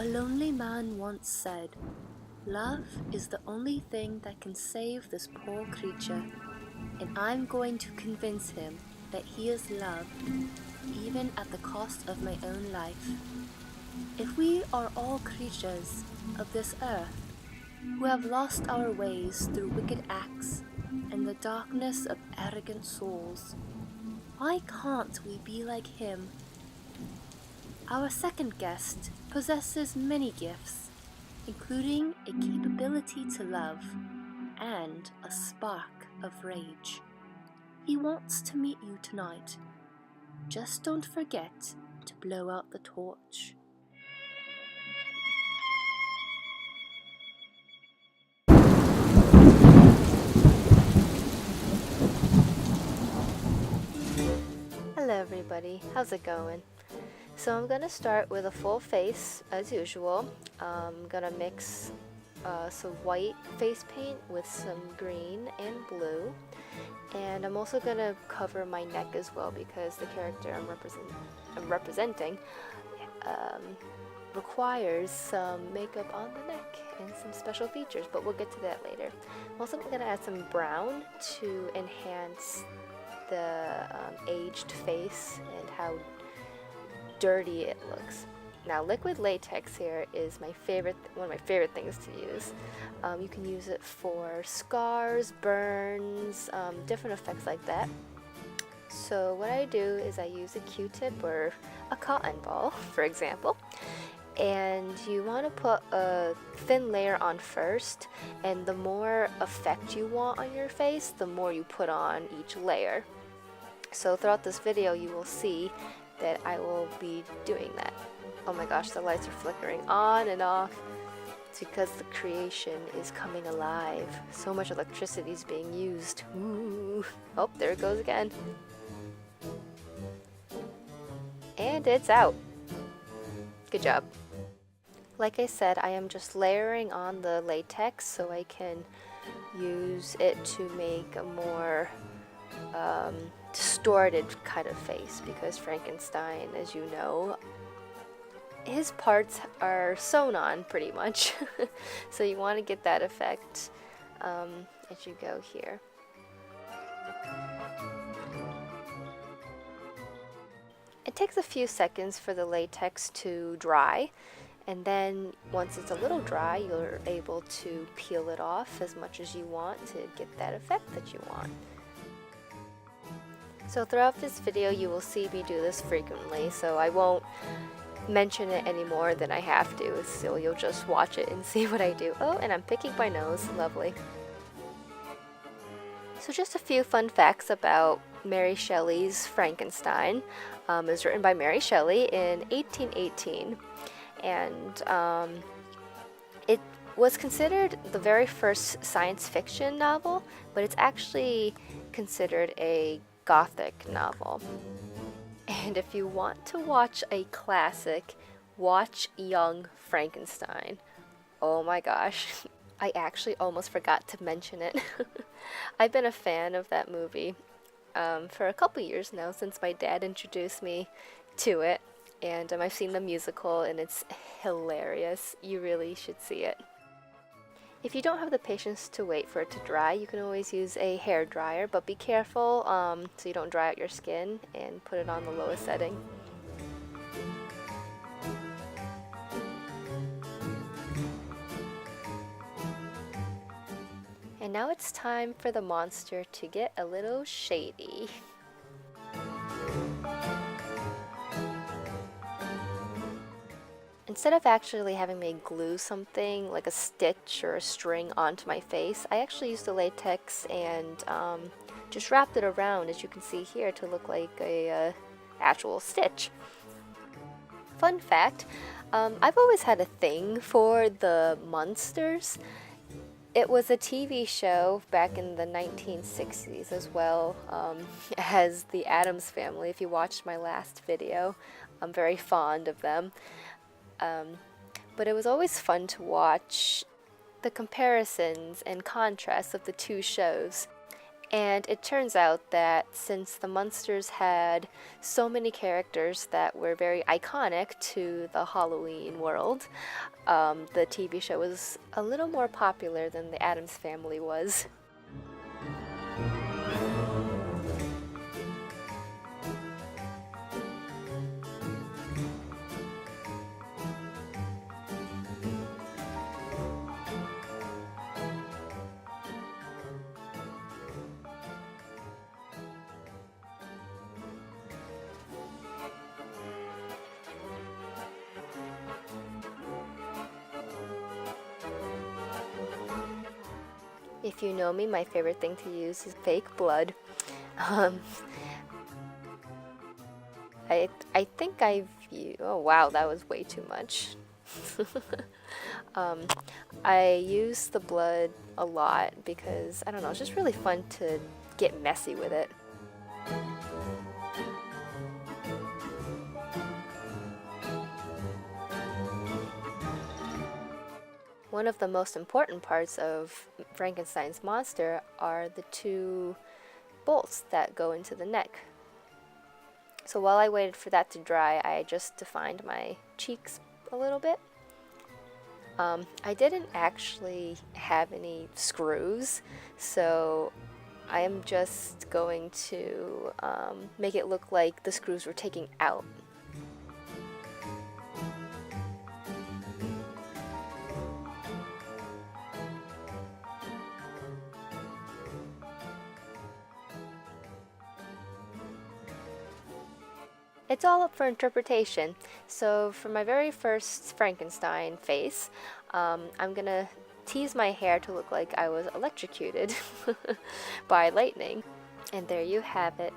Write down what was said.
A lonely man once said, "Love is the only thing that can save this poor creature, and I'm going to convince him that he is loved, even at the cost of my own life." If we are all creatures of this earth, who have lost our ways through wicked acts and the darkness of arrogant souls, why can't we be like him? Our second guest possesses many gifts, including a capability to love and a spark of rage. He wants to meet you tonight. Just don't forget to blow out the torch. Hello everybody, how's it going? So I'm gonna start with a full face as usual. I'm gonna mix some white face paint with some green and blue, and I'm also gonna cover my neck as well because the character I'm representing requires some makeup on the neck and some special features, but we'll get to that later. I'm also gonna add some brown to enhance the aged face and how dirty it looks. Now, liquid latex here is one of my favorite things to use. You can use it for scars, burns, different effects like that. So what I do is I use a Q-tip or a cotton ball, for example, and you want to put a thin layer on first, and the more effect you want on your face, the more you put on each layer. So throughout this video you will see that I will be doing that. Oh my gosh, the lights are flickering on and off. It's because the creation is coming alive. So much electricity is being used. Ooh. Oh, there it goes again. And it's out. Good job. Like I said, I am just layering on the latex so I can use it to make a more distorted kind of face, because Frankenstein, as you know, his parts are sewn on pretty much. So you want to get that effect as you go here. It takes a few seconds for the latex to dry, and then once it's a little dry, you're able to peel it off as much as you want to get that effect that you want. So throughout this video you will see me do this frequently, so I won't mention it any more than I have to, so you'll just watch it and see what I do. Oh, and I'm picking my nose. Lovely. So just a few fun facts about Mary Shelley's Frankenstein. It was written by Mary Shelley in 1818, and it was considered the very first science fiction novel, but it's actually considered a Gothic novel. And if you want to watch a classic, watch Young Frankenstein. Oh my gosh, I actually almost forgot to mention it. I've been a fan of that movie for a couple years now, since my dad introduced me to it, and I've seen the musical and it's hilarious. You really should see it. If you don't have the patience to wait for it to dry, you can always use a hair dryer, but be careful so you don't dry out your skin, and put it on the lowest setting. And now it's time for the monster to get a little shady. Instead of actually having me glue something like a stitch or a string onto my face, I actually used the latex and just wrapped it around, as you can see here, to look like a actual stitch. Fun fact, I've always had a thing for the Munsters. It was a TV show back in the 1960s as well as the Addams Family. If you watched my last video, I'm very fond of them. But it was always fun to watch the comparisons and contrasts of the two shows. And it turns out that since the Munsters had so many characters that were very iconic to the Halloween world, the TV show was a little more popular than the Addams Family was. If you know me, my favorite thing to use is fake blood. Um, I think oh wow, that was way too much. um, I use the blood a lot because I don't know, it's just really fun to get messy with it. One of the most important parts of Frankenstein's monster are the two bolts that go into the neck. So while I waited for that to dry, I just defined my cheeks a little bit. I didn't actually have any screws, so I am just going to make it look like the screws were taking out. It's all up for interpretation. So for my very first Frankenstein face, I'm gonna tease my hair to look like I was electrocuted by lightning. And there you have it.